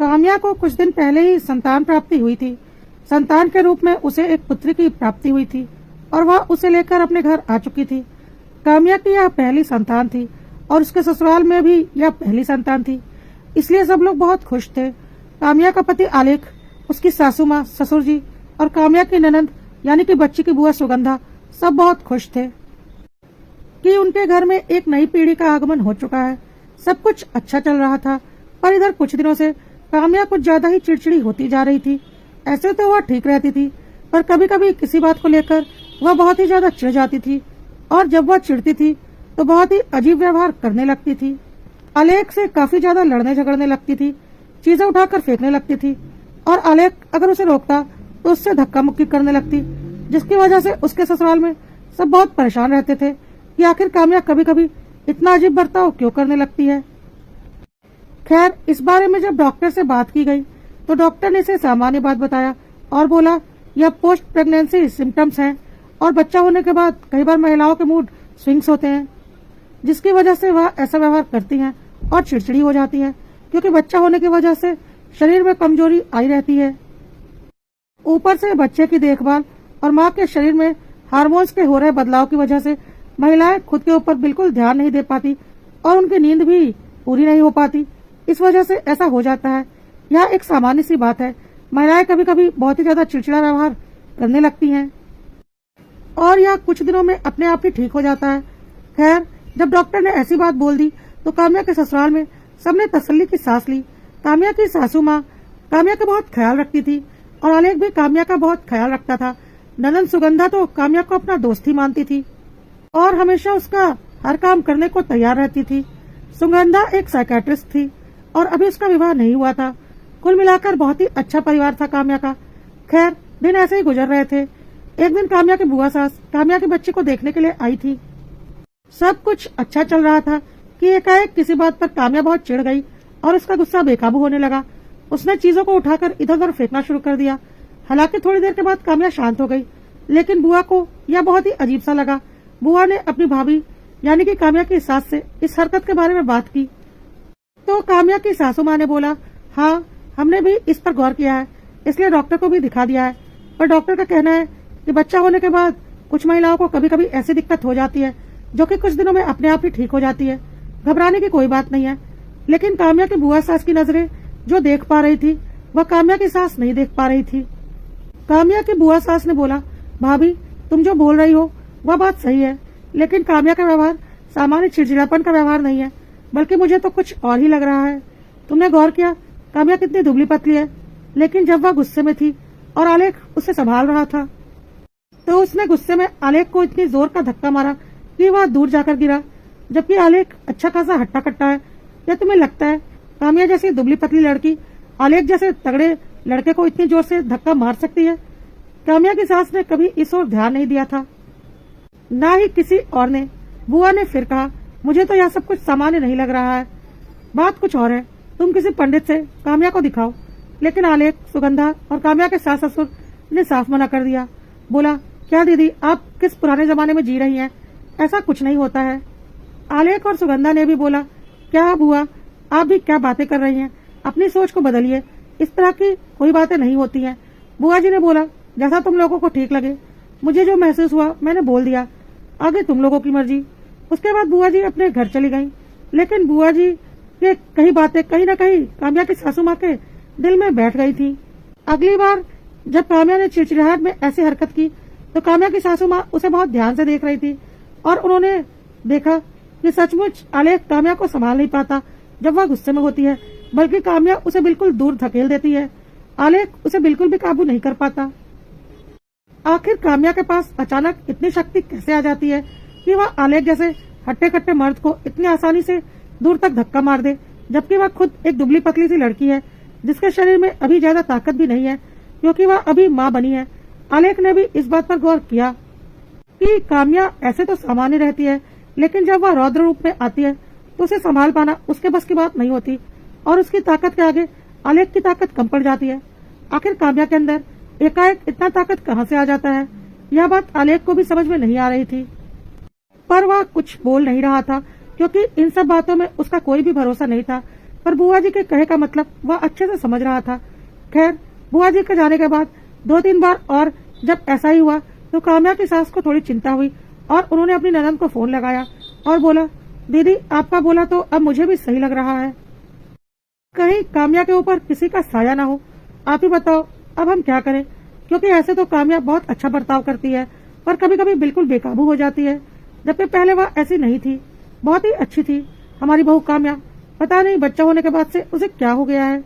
काम्या को कुछ दिन पहले ही संतान प्राप्ति हुई थी। संतान के रूप में उसे एक पुत्री की प्राप्ति हुई थी और वह उसे लेकर अपने घर आ चुकी थी। काम्या की यह पहली संतान थी और उसके ससुराल में भी यह पहली संतान थी, इसलिए सब लोग बहुत खुश थे। काम्या का पति आलेख, उसकी सासू माँ, ससुर जी और काम्या की ननंद यानी कि बच्ची की बुआ सुगंधा सब बहुत खुश थे कि उनके घर में एक नई पीढ़ी का आगमन हो चुका है। सब कुछ अच्छा चल रहा था, पर इधर कुछ दिनों से काम्या कुछ ज्यादा ही चिड़चिड़ी होती जा रही थी। ऐसे तो वह ठीक रहती थी, पर कभी कभी किसी बात को लेकर वह बहुत ही ज्यादा चिढ़ जाती थी और जब वह चिढ़ती थी तो बहुत ही अजीब व्यवहार करने लगती थी। आलेख से काफी ज्यादा लड़ने झगड़ने लगती थी, चीजें उठाकर फेंकने लगती थी और आलेख अगर उसे रोकता तो उससे धक्का मुक्की करने लगती, जिसकी वजह से उसके ससुराल में सब बहुत परेशान रहते थे कि आखिर काम्या कभी कभी इतना अजीब बर्ताव क्यों करने लगती है। खैर, इस बारे में जब डॉक्टर से बात की गई तो डॉक्टर ने इसे सामान्य बात बताया और बोला यह पोस्ट प्रेगनेंसी सिम्टम्स हैं और बच्चा होने के बाद कई बार महिलाओं के मूड स्विंग्स होते हैं, जिसकी वजह से वह ऐसा व्यवहार करती हैं और चिड़चिड़ी हो जाती है, क्योंकि बच्चा होने की वजह से शरीर में कमजोरी आई रहती है। ऊपर से बच्चे की देखभाल और माँ के शरीर में हार्मोन्स के हो रहे बदलाव की वजह से महिलाएं खुद के ऊपर बिल्कुल ध्यान नहीं दे पाती और उनकी नींद भी पूरी नहीं हो पाती। इस वजह से ऐसा हो जाता है। यह एक सामान्य सी बात है। महिलाएं कभी कभी बहुत ही ज्यादा चिड़चिड़ा व्यवहार करने लगती हैं और यह कुछ दिनों में अपने आप ही ठीक हो जाता है। खैर, जब डॉक्टर ने ऐसी बात बोल दी तो काम्या के ससुराल में सबने तसल्ली की सांस ली। काम्या की सासू माँ काम्या का बहुत ख्याल रखती थी और आलेख भी काम्या का बहुत ख्याल रखता था। ननंद सुगंधा तो काम्या को अपना दोस्त ही मानती थी और हमेशा उसका हर काम करने को तैयार रहती थी। सुगंधा एक साइकेट्रिस्ट थी और अभी उसका विवाह नहीं हुआ था। कुल मिलाकर बहुत ही अच्छा परिवार था काम्या का। खैर, दिन ऐसे ही गुजर रहे थे। एक दिन काम्या की बुआ सास काम्या के बच्चे को देखने के लिए आई थी। सब कुछ अच्छा चल रहा था कि एकाएक किसी बात पर काम्या बहुत चिढ़ गई और उसका गुस्सा बेकाबू होने लगा। उसने चीजों को उठाकर इधर उधर फेंकना शुरू कर दिया। हालांकि थोड़ी देर के बाद काम्या शांत हो गई, लेकिन बुआ को यह बहुत ही अजीब सा लगा। बुआ ने अपनी भाभी यानी कि काम्या की सास से इस हरकत के बारे में बात की तो काम्या की सासू माँ ने बोला, हाँ, हमने भी इस पर गौर किया है, इसलिए डॉक्टर को भी दिखा दिया है। पर डॉक्टर का कहना है कि बच्चा होने के बाद कुछ महिलाओं को कभी कभी ऐसी दिक्कत हो जाती है जो कि कुछ दिनों में अपने आप ही ठीक हो जाती है। घबराने की कोई बात नहीं है। लेकिन काम्या की बुआ सास की नजरें जो देख पा रही थी वह काम्या की सास नहीं देख पा रही थी। काम्या की बुआ सास ने बोला, भाभी, तुम जो बोल रही हो वह बात सही है, लेकिन काम्या का व्यवहार सामान्य चिड़चिड़ापन का व्यवहार नहीं है, बल्कि मुझे तो कुछ और ही लग रहा है। तुमने गौर किया काम्या कितनी दुबली पतली है, लेकिन जब वह गुस्से में थी और आलेख उसे संभाल रहा था तो उसने गुस्से में आलेख को इतनी जोर का धक्का मारा कि वह दूर जाकर गिरा, जबकि आलेख अच्छा खासा हट्टा कट्टा है। क्या तुम्हें लगता है काम्या जैसी दुबली पतली लड़की आलेख जैसे तगड़े लड़के को इतनी जोर से धक्का मार सकती है? काम्या की सास ने कभी इस ओर ध्यान नहीं दिया था, न ही किसी और ने। बुआ ने फिर कहा, मुझे तो यह सब कुछ सामान्य नहीं लग रहा है, बात कुछ और है। तुम किसी पंडित से काम्या को दिखाओ। लेकिन आलेख, सुगंधा और काम्या के सास ससुर ने साफ मना कर दिया। बोला, क्या दीदी, आप किस पुराने जमाने में जी रही हैं? ऐसा कुछ नहीं होता है। आलेख और सुगंधा ने भी बोला, क्या बुआ, आप भी क्या बातें कर रही हैं? अपनी सोच को बदलिए, इस तरह की कोई बातें नहीं होती हैं। बुआ जी ने बोला, जैसा तुम लोगों को ठीक लगे। मुझे जो महसूस हुआ मैंने बोल दिया, आगे तुम लोगों की मर्जी। उसके बाद बुआ जी अपने घर चली गईं। लेकिन बुआ जी के कई बातें कहीं न कहीं काम्या की सासू माँ के दिल में बैठ गई थी। अगली बार जब काम्या ने चिड़चिड़ाहट में ऐसी हरकत की तो काम्या की सासू माँ उसे बहुत ध्यान से देख रही थी और उन्होंने देखा कि सचमुच आलेख काम्या को संभाल नहीं पाता जब वह गुस्से में होती है, बल्कि काम्या उसे बिल्कुल दूर धकेल देती है। आलेख उसे बिल्कुल भी काबू नहीं कर पाता। आखिर काम्या के पास अचानक इतनी शक्ति कैसे आ जाती है कि वह आलेख जैसे हट्टे कट्टे मर्द को इतनी आसानी से दूर तक धक्का मार दे, जबकि वह खुद एक दुबली पतली सी लड़की है जिसके शरीर में अभी ज्यादा ताकत भी नहीं है, क्योंकि वह अभी माँ बनी है। आलेख ने भी इस बात पर गौर किया कि काम्या ऐसे तो सामान्य रहती है, लेकिन जब वह रौद्र रूप में आती है तो उसे संभाल पाना उसके बस की बात नहीं होती और उसकी ताकत के आगे आलेख की ताकत कम पड़ जाती है। आखिर काम्या के अंदर एकाएक इतना ताकत कहाँ से आ जाता है? यह बात आलेख को भी समझ में नहीं आ रही थी, पर वह कुछ बोल नहीं रहा था, क्योंकि इन सब बातों में उसका कोई भी भरोसा नहीं था पर बुआ जी के कहे का मतलब वह अच्छे से समझ रहा था। खैर, बुआ जी के जाने के बाद 2-3 बार और जब ऐसा ही हुआ तो काम्या की सास को थोड़ी चिंता हुई और उन्होंने अपनी ननद को फोन लगाया और बोला, दीदी आपका बोला तो अब मुझे भी सही लग रहा है, कहीं काम्या के ऊपर किसी का साया ना हो। आप ही बताओ अब हम क्या करें, क्योंकि ऐसे तो काम्या बहुत अच्छा बर्ताव करती है पर कभी कभी बिल्कुल बेकाबू हो जाती है, जबकि पहले वह ऐसी नहीं थी, बहुत ही अच्छी थी हमारी बहू काम्या। पता नहीं बच्चा होने के बाद से उसे क्या हो गया है।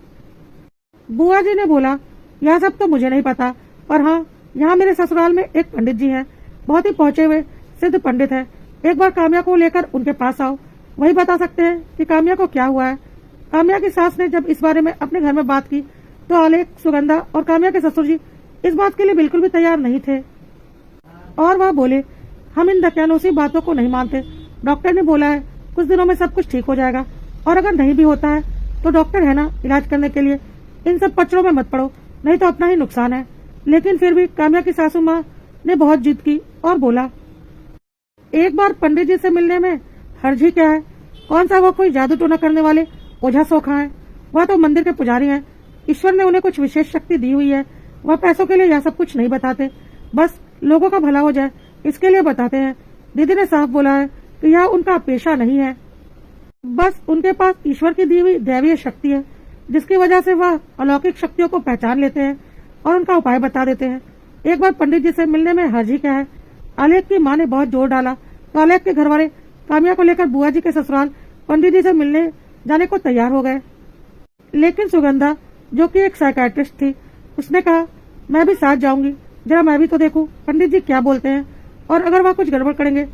बुआ जी ने बोला, यह सब तो मुझे नहीं पता, पर हाँ यहाँ मेरे ससुराल में एक पंडित जी हैं, बहुत ही पहुंचे हुए सिद्ध पंडित है। एक बार काम्या को लेकर उनके पास आओ, वही बता सकते हैं कि काम्या को क्या हुआ है। काम्या की सास ने जब इस बारे में अपने घर में बात की तो आलेख, सुगंधा और काम्या के ससुर जी इस बात के लिए बिल्कुल भी तैयार नहीं थे और वह बोले, हम इन दकियानूसी बातों को नहीं मानते। डॉक्टर ने बोला है कुछ दिनों में सब कुछ ठीक हो जाएगा, और अगर नहीं भी होता है तो डॉक्टर है ना इलाज करने के लिए। इन सब पचड़ों में मत पड़ो, नहीं तो अपना ही नुकसान है। लेकिन फिर भी काम्या की सासू माँ ने बहुत जिद की और बोला, एक बार पंडित जी से मिलने में हर्ज ही क्या है। कौन सा वो कोई जादू टोना करने वाले ओझा सोखा है, वह तो मंदिर के पुजारी हैं। ईश्वर ने उन्हें कुछ विशेष शक्ति दी हुई है। वह पैसों के लिए यह सब कुछ नहीं बताते, बस लोगों का भला हो जाए इसके लिए बताते हैं। दीदी ने साफ बोला है कि यह उनका पेशा नहीं है, बस उनके पास ईश्वर की दी हुई दैवीय शक्ति है, जिसकी वजह से वह अलौकिक शक्तियों को पहचान लेते हैं और उनका उपाय बता देते हैं। एक बार पंडित जी से मिलने में हर्ज ही क्या है। आलेख की माँ ने बहुत जोर डाला तो आलेख के घर वाले काम्या को लेकर बुआ जी के ससुराल पंडित जी से मिलने जाने को तैयार हो गए। लेकिन सुगंधा, जो कि एक साइकियाट्रिस्ट थी, उसने कहा, मैं भी साथ जाऊंगी, जरा मैं भी तो देखूं पंडित जी क्या बोलते हैं, और अगर वह कुछ गड़बड़ करेंगे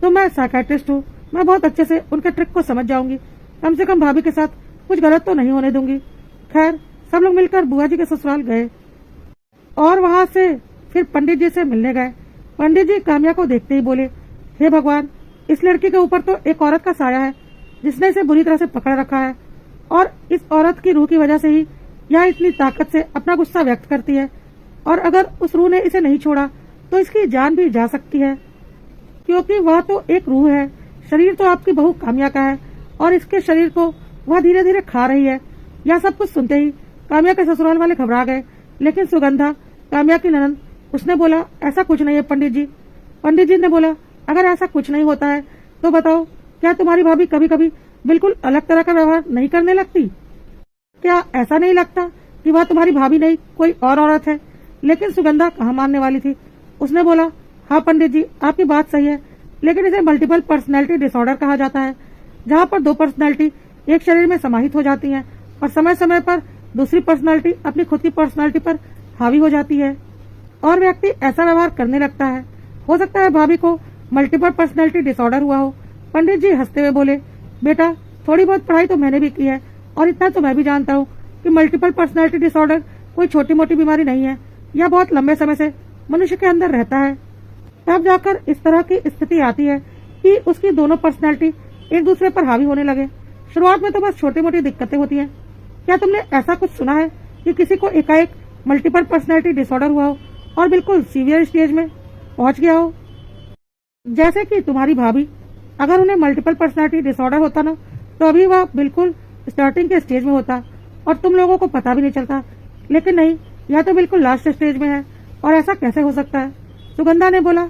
तो मैं साइकियाट्रिस्ट हूँ, मैं बहुत अच्छे से उनके ट्रिक को समझ जाऊंगी। कम से कम भाभी के साथ कुछ गलत तो नहीं होने दूंगी। खैर, सब लोग मिलकर बुआ जी के ससुराल गए और वहां से फिर पंडित जी से मिलने गए। पंडित जी काम्या को देखते ही बोले, हे भगवान, इस लड़की के ऊपर तो एक औरत का साया है जिसने इसे बुरी तरह से पकड़ रखा है, और इस औरत की रूह की वजह से ही यह इतनी ताकत से अपना गुस्सा व्यक्त करती है, और अगर उस रूह ने इसे नहीं छोड़ा तो इसकी जान भी जा सकती है, क्योंकि वह तो एक रूह है। शरीर तो आपकी बहू काम्या का है और इसके शरीर को वह धीरे धीरे खा रही है। यह सब कुछ सुनते ही काम्या के ससुराल वाले घबरा गए। लेकिन सुगंधा, काम्या की ननद, उसने बोला, ऐसा कुछ नहीं है पंडित जी। पंडित जी ने बोला, अगर ऐसा कुछ नहीं होता है तो बताओ, क्या तुम्हारी भाभी कभी कभी बिल्कुल अलग तरह का व्यवहार नहीं करने लगती? क्या ऐसा नहीं लगता कि वह तुम्हारी भाभी नहीं कोई और औरत है? लेकिन सुगंधा कहाँ मानने वाली थी। उसने बोला, हाँ पंडित जी, आपकी बात सही है, लेकिन इसे मल्टीपल पर्सनैलिटी डिसऑर्डर कहा जाता है, जहाँ पर 2 पर्सनैलिटी एक शरीर में समाहित हो जाती हैं और समय समय पर दूसरी पर्सनैलिटी अपनी खुद की पर्सनैलिटी पर हावी हो जाती है और व्यक्ति ऐसा व्यवहार करने लगता है। हो सकता है भाभी को मल्टीपल पर्सनैलिटी डिसऑर्डर हुआ हो। पंडित जी हंसते हुए बोले, बेटा, थोड़ी बहुत पढ़ाई तो मैंने भी की है और इतना तो मैं भी जानता हूँ कि मल्टीपल पर्सनैलिटी डिसऑर्डर कोई छोटी मोटी बीमारी नहीं है। यह बहुत लंबे समय से मनुष्य के अंदर रहता है, तब जाकर इस तरह की स्थिति आती है कि उसकी दोनों पर्सनैलिटी एक दूसरे पर हावी होने लगे। शुरुआत में तो बस छोटी मोटी दिक्कतें होती हैं। क्या तुमने ऐसा कुछ सुना है कि किसी को एकाएक मल्टीपल पर्सनैलिटी डिसऑर्डर हुआ हो और बिल्कुल सीवियर स्टेज में पहुंच गया हो? जैसे कि तुम्हारी भाभी, अगर उन्हें मल्टीपल पर्सनैलिटी डिसऑर्डर होता ना, तो अभी वह बिल्कुल स्टार्टिंग के स्टेज में होता और तुम लोगों को पता भी नहीं चलता। लेकिन नहीं, यह तो बिल्कुल लास्ट स्टेज में है, और ऐसा कैसे हो सकता है? सुगंधा ने बोला,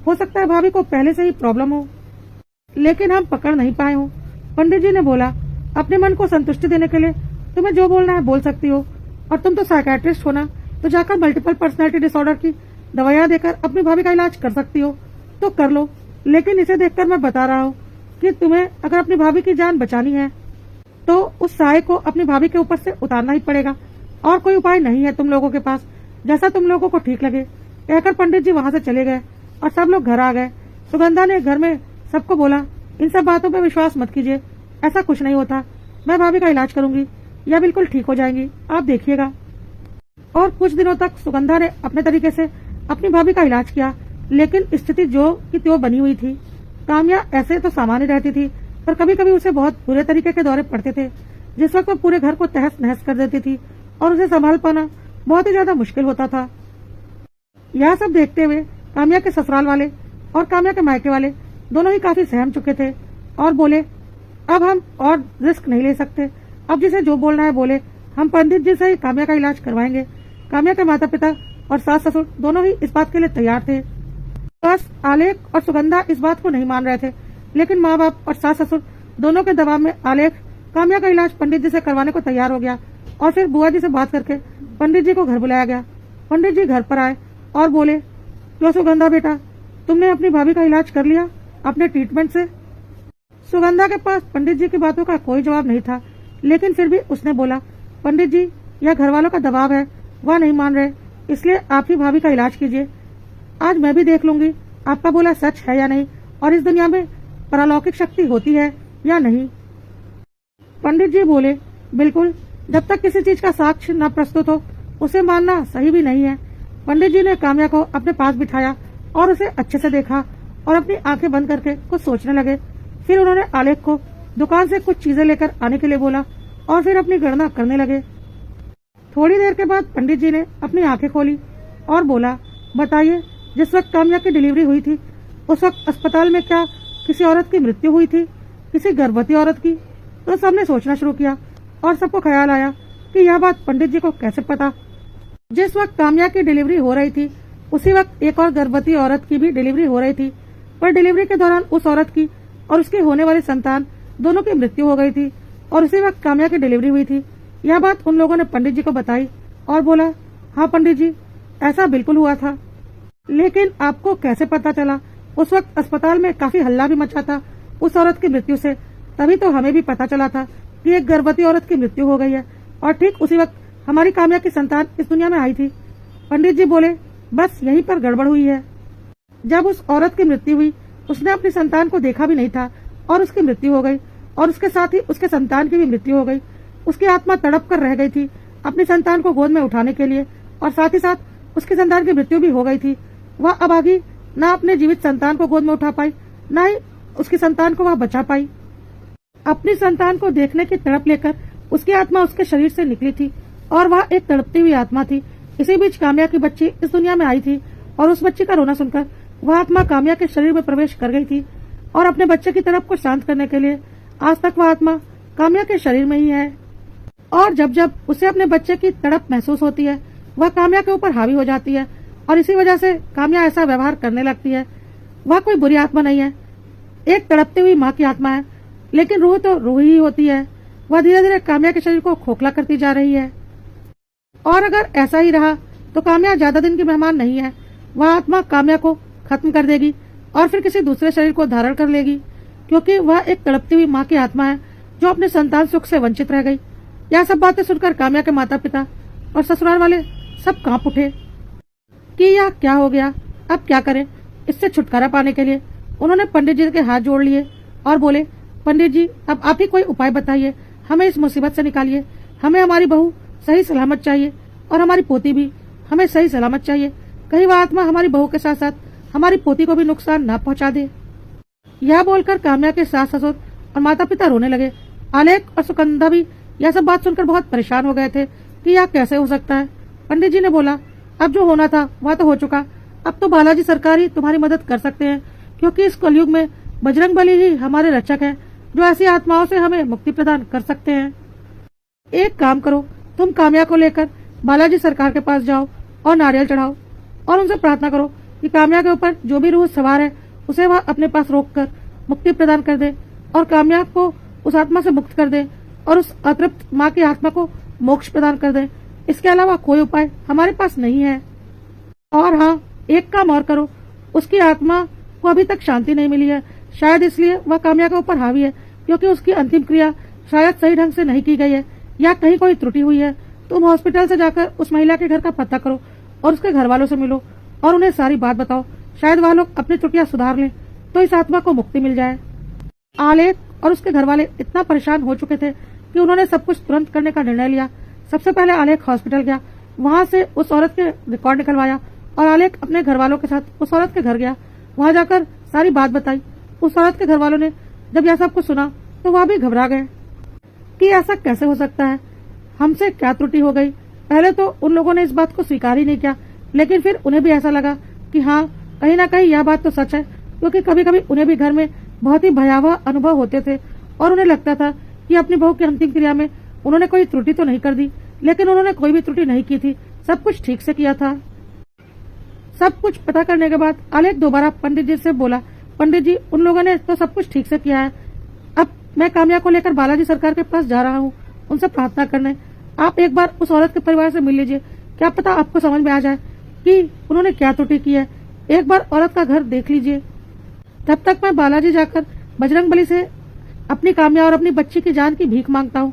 हो सकता है भाभी को पहले से ही प्रॉब्लम हो, लेकिन हम पकड़ नहीं पाए हो। पंडित जी ने बोला, अपने मन को संतुष्टि देने के लिए तुम्हें जो बोलना है बोल सकती हो, और तुम तो साइकियाट्रिस्ट हो ना, तो जाकर मल्टीपल पर्सनैलिटी डिसऑर्डर की दवाइयाँ देकर अपनी भाभी का इलाज कर सकती हो तो कर लो। लेकिन इसे देखकर मैं बता रहा हूँ कि तुम्हें अगर अपनी भाभी की जान बचानी है तो उस साय को अपनी भाभी के ऊपर से उतारना ही पड़ेगा, और कोई उपाय नहीं है तुम लोगों के पास, जैसा तुम लोगों को ठीक लगे। कहकर पंडित जी वहां से चले गए और सब लोग घर आ गए। सुगंधा ने घर में सबको बोला, इन सब बातों पर विश्वास मत कीजिए, ऐसा कुछ नहीं होता, मैं भाभी का इलाज करूंगी, यह बिल्कुल ठीक हो जाएंगी, आप देखिएगा। और कुछ दिनों तक सुगंधा ने अपने तरीके से अपनी भाभी का इलाज किया, लेकिन स्थिति जो की त्यों बनी हुई थी। काम्या ऐसे तो सामान्य रहती थी, पर कभी कभी उसे बहुत बुरे तरीके के दौरे पड़ते थे, जिस वक्त वो पूरे घर को तहस नहस कर देती थी और उसे संभाल पाना बहुत ही ज्यादा मुश्किल होता था। यह सब देखते हुए काम्या के ससुराल वाले और काम्या के मायके वाले दोनों ही काफी सहम चुके थे और बोले, अब हम और रिस्क नहीं ले सकते, अब जिसे जो बोलना है बोले, हम पंडित जी से ही काम्या का इलाज करवाएंगे। काम्या के माता पिता और सास ससुर दोनों ही इस बात के लिए तैयार थे। बस आलेख और सुगंधा इस बात को नहीं मान रहे थे, लेकिन माँ बाप और सास ससुर दोनों के दबाव में आलेख काम्या का इलाज पंडित जी से करवाने को तैयार हो गया और फिर बुआ जी से बात करके पंडित जी को घर बुलाया गया। पंडित जी घर पर आए और बोले, लो सुगंधा बेटा, तुमने अपनी भाभी का इलाज कर लिया अपने ट्रीटमेंट से। सुगंधा के पास पंडित जी की बातों का कोई जवाब नहीं था, लेकिन फिर भी उसने बोला, पंडित जी, यह घर वालों का दबाव है, वह नहीं मान रहे, इसलिए आप ही भाभी का इलाज कीजिए। आज मैं भी देख लूंगी आपका बोला सच है या नहीं, और इस दुनिया में परलौकिक शक्ति होती है या नहीं। पंडित जी बोले, बिल्कुल, जब तक किसी चीज का साक्ष्य न प्रस्तुत हो उसे मानना सही भी नहीं है। पंडित जी ने काम्या को अपने पास बिठाया और उसे अच्छे से देखा और अपनी आंखें बंद करके कुछ सोचने लगे। फिर उन्होंने आलेख को दुकान से कुछ चीजें लेकर आने के लिए बोला और फिर अपनी गणना करने लगे। थोड़ी देर के बाद पंडित जी ने अपनी आंखें खोली और बोला, बताइए, जिस वक्त काम्या की डिलीवरी हुई थी उस वक्त अस्पताल में क्या किसी औरत की मृत्यु हुई थी, किसी गर्भवती औरत की? तो सबने सोचना शुरू किया और सबको ख्याल आया कि यह बात पंडित जी को कैसे पता। जिस वक्त काम्या की डिलीवरी हो रही थी उसी वक्त एक और गर्भवती औरत की भी डिलीवरी हो रही थी, पर डिलीवरी के दौरान उस औरत की और उसके होने वाले संतान दोनों की मृत्यु हो गई थी और उसी वक्त काम्या की डिलीवरी हुई थी। यह बात उन लोगों ने पंडित जी को बताई और बोला, हाँ पंडित जी, ऐसा बिल्कुल हुआ था। लेकिन आपको कैसे पता चला? उस वक्त अस्पताल में काफी हल्ला भी मचा था उस औरत की मृत्यु से, तभी तो हमें भी पता चला था कि एक गर्भवती औरत की मृत्यु हो गई है और ठीक उसी वक्त हमारी काम्या की संतान इस दुनिया में आई थी। पंडित जी बोले, बस यहीं पर गड़बड़ हुई है। जब उस औरत की मृत्यु हुई उसने अपनी संतान को देखा भी नहीं था और उसकी मृत्यु हो गई और उसके साथ ही उसके संतान की भी मृत्यु हो गई। उसकी आत्मा तड़प कर रह गई थी अपनी संतान को गोद में उठाने के लिए और साथ ही साथ उसकी संतान की मृत्यु भी हो गई थी। वह अभागी न अपने जीवित संतान को गोद में उठा पाई, न ही उसकी संतान को वह बचा पाई। अपनी संतान को देखने की तड़प लेकर उसकी आत्मा उसके शरीर से निकली थी और वह एक तड़पती हुई आत्मा थी। इसी बीच काम्या की बच्ची इस दुनिया में आई थी और उस बच्ची का रोना सुनकर वह आत्मा काम्या के शरीर में प्रवेश कर गई थी और अपने बच्चे की तड़प को शांत करने के लिए आज तक वह आत्मा काम्या के शरीर में ही है। और जब जब उसे अपने बच्चे की तड़प महसूस होती है वह काम्या के ऊपर हावी हो जाती है और इसी वजह से काम्या ऐसा व्यवहार करने लगती है। वह कोई बुरी आत्मा नहीं है, एक तड़पती हुई माँ की आत्मा है, लेकिन रूह तो रूह ही होती है। वह धीरे धीरे काम्या के शरीर को खोखला करती जा रही है और अगर ऐसा ही रहा तो काम्या ज्यादा दिन की मेहमान नहीं है। वह आत्मा काम्या को खत्म कर देगी और फिर किसी दूसरे शरीर को धारण कर लेगी, क्योंकि वह एक तड़पती हुई माँ की आत्मा है जो अपने संतान सुख से वंचित रह गई। यह सब बातें सुनकर काम्या के माता पिता और ससुराल वाले सब कांप उठे कि यह क्या हो गया, अब क्या करें। इससे छुटकारा पाने के लिए उन्होंने पंडित जी के हाथ जोड़ लिए और बोले, पंडित जी, अब आप ही कोई उपाय बताइए, हमें इस मुसीबत से निकालिए। हमें हमारी बहू सही सलामत चाहिए और हमारी पोती भी हमें सही सलामत चाहिए। कहीं वह आत्मा हमारी बहू के साथ साथ हमारी पोती को भी नुकसान न पहुंचा दे। यह बोलकर काम्या के सास ससुर और माता पिता रोने लगे। आलेख और सुगंधा भी यह सब बात सुनकर बहुत परेशान हो गए थे कि यह कैसे हो सकता है। पंडित जी ने बोला, अब जो होना था वह तो हो चुका, अब तो बालाजी सरकार ही तुम्हारी मदद कर सकते हैं, क्योंकि इस कलयुग में बजरंग बली ही हमारे रक्षक हैं जो ऐसी आत्माओं से हमें मुक्ति प्रदान कर सकते हैं। एक काम करो, तुम काम्या को लेकर बालाजी सरकार के पास जाओ और नारियल चढ़ाओ और उनसे प्रार्थना करो कि काम्या के ऊपर जो भी रूह सवार है उसे वह अपने पास रोककर मुक्ति प्रदान कर दे और काम्या को उस आत्मा से मुक्त कर दे और उस अतृप्त माँ की आत्मा को मोक्ष प्रदान कर दे। इसके अलावा कोई उपाय हमारे पास नहीं है। और हाँ, एक काम और करो, उसकी आत्मा को अभी तक शांति नहीं मिली है, शायद इसलिए वह काम्या के ऊपर हावी है, क्योंकि उसकी अंतिम क्रिया शायद सही ढंग से नहीं की गई है या कहीं कोई त्रुटि हुई है। तुम हॉस्पिटल से जाकर उस महिला के घर का पता करो और उसके घर वालों से मिलो और उन्हें सारी बात बताओ, शायद वह लोग अपनी त्रुटियां सुधार लें तो इस आत्मा को मुक्ति मिल जाए। आलेख और उसके घर वाले इतना परेशान हो चुके थे कि उन्होंने सब कुछ तुरंत करने का निर्णय लिया। सबसे पहले आलेख हॉस्पिटल गया, वहां से उस औरत के रिकॉर्ड निकलवाया और आलेख अपने घर वालों के साथ उस औरत के घर गया। वहां जाकर सारी बात बताई। उस औरत के घर वालों ने जब यह सब कुछ सुना तो वह भी घबरा गए कि ऐसा कैसे हो सकता है, हमसे क्या त्रुटि हो गई। पहले तो उन लोगों ने इस बात को स्वीकार ही नहीं किया, लेकिन फिर उन्हें भी ऐसा लगा कि हाँ, कहीं ना कहीं यह बात तो सच है, क्योंकि कभी कभी उन्हें भी घर में बहुत ही भयावह अनुभव होते थे और उन्हें लगता था कि अपनी बहू की अंतिम क्रिया में उन्होंने कोई त्रुटि तो नहीं कर दी, लेकिन उन्होंने कोई भी त्रुटि नहीं की थी, सब कुछ ठीक से किया था। सब कुछ पता करने के बाद आलेख दोबारा पंडित जी से बोला, पंडित जी, उन लोगों ने तो सब कुछ ठीक से किया है। अब मैं काम्या को लेकर बालाजी सरकार के पास जा रहा हूँ, उनसे प्रार्थना करने। आप एक बार उस औरत के परिवार से मिल लीजिए, क्या पता आपको समझ में आ जाए कि उन्होंने क्या त्रुटि की है। एक बार औरत का घर देख लीजिए। तब तक मैं बालाजी जाकर बजरंगबली से अपनी काम्या और अपनी बच्ची की जान की भीख मांगता हूँ।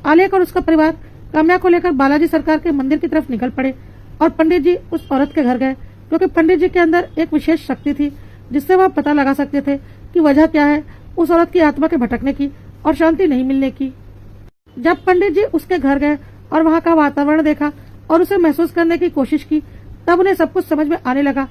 आलेख और उसका परिवार काम्या को लेकर बालाजी सरकार के मंदिर की तरफ निकल पड़े और पंडित जी उस औरत के घर गए, क्योंकि पंडित जी के अंदर एक विशेष शक्ति थी जिससे वह पता लगा सकते थे कि वजह क्या है उस औरत की आत्मा के भटकने की और शांति नहीं मिलने की। जब पंडित जी उसके घर गए और वहाँ का वातावरण देखा और उसे महसूस करने की कोशिश की, तब उन्हें सब कुछ समझ में आने लगा।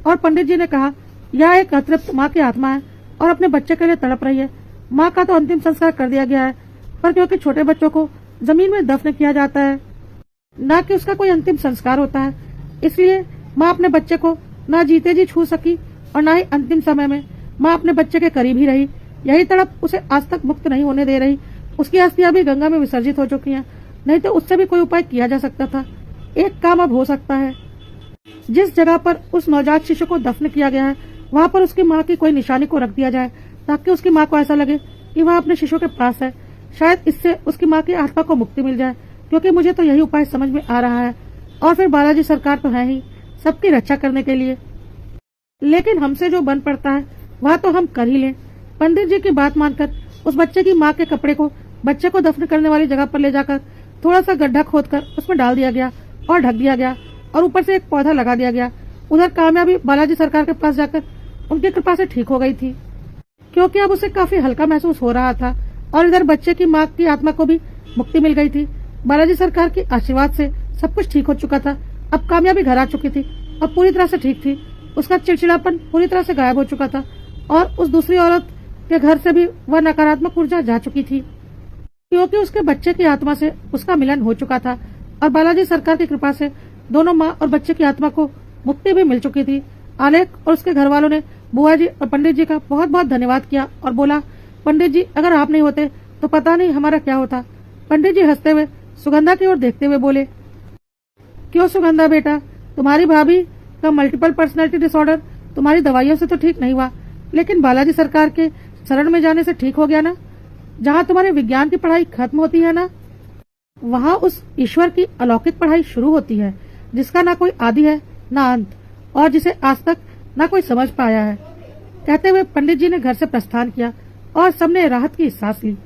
और पंडित जी ने कहा, यह एक अतृप्त माँ की आत्मा है और अपने बच्चे के लिए तड़प रही है। माँ का तो अंतिम संस्कार कर दिया गया है, पर क्योंकि छोटे बच्चों को जमीन में दफन किया जाता है, न कि उसका कोई अंतिम संस्कार होता है, इसलिए माँ अपने बच्चे को न जीते जी छू सकी और न ही अंतिम समय में माँ अपने बच्चे के करीब ही रही। यही तड़प उसे आज तक मुक्त नहीं होने दे रही। उसकी अस्थियां भी गंगा में विसर्जित हो चुकी हैं, नहीं तो उससे भी कोई उपाय किया जा सकता था। एक काम अब हो सकता है, जिस जगह पर उस नवजात शिशु को दफन किया गया है वहाँ पर उसकी माँ की कोई निशानी को रख दिया जाए, ताकि उसकी माँ को ऐसा लगे कि वह अपने शिशु के पास है। शायद इससे उसकी माँ की आत्मा को मुक्ति मिल जाए, क्योंकि मुझे तो यही उपाय समझ में आ रहा है। और फिर बालाजी सरकार तो है ही सबकी रक्षा करने के लिए, लेकिन हमसे जो बन पड़ता है वह तो हम कर ही लें। पंडित जी की बात मानकर उस बच्चे की माँ के कपड़े को बच्चे को दफन करने वाली जगह पर ले जाकर थोड़ा सा गड्ढा खोदकर उसमें डाल दिया गया और ढक दिया गया और ऊपर से एक पौधा लगा दिया गया। उधर काम्या भी बालाजी सरकार के पास जाकर उनकी कृपा से ठीक हो गई थी, क्योंकि अब उसे काफी हल्का महसूस हो रहा था। और इधर बच्चे की माँ की आत्मा को भी मुक्ति मिल गई थी। बालाजी सरकार के आशीर्वाद से सब कुछ ठीक हो चुका था। अब काम्या भी घर आ चुकी थी और पूरी तरह से ठीक थी। उसका चिड़चिड़ापन पूरी तरह से गायब हो चुका था और उस दूसरी औरत के घर से भी वह नकारात्मक ऊर्जा जा चुकी थी, क्योंकि उसके बच्चे की आत्मा से उसका मिलन हो चुका था। और बालाजी सरकार की कृपा से दोनों माँ और बच्चे की आत्मा को मुक्ति भी मिल चुकी थी। आलेख और उसके घर वालों ने बुआ जी और पंडित जी का बहुत बहुत धन्यवाद किया और बोला, पंडित जी, अगर आप नहीं होते तो पता नहीं हमारा क्या होता। पंडित जी हंसते हुए सुगंधा की ओर देखते हुए बोले, क्यों सुगंधा बेटा, तुम्हारी भाभी का मल्टीपल पर्सनैलिटी डिसऑर्डर तुम्हारी दवाइयों से तो ठीक नहीं हुआ, लेकिन बालाजी सरकार के शरण में जाने से ठीक हो गया ना। जहाँ तुम्हारे विज्ञान की पढ़ाई खत्म होती है ना, वहाँ उस ईश्वर की अलौकिक पढ़ाई शुरू होती है, जिसका ना कोई आदि है ना अंत, और जिसे आज तक ना कोई समझ पाया है। कहते हुए पंडित जी ने घर से प्रस्थान किया और सबने राहत की सांस ली।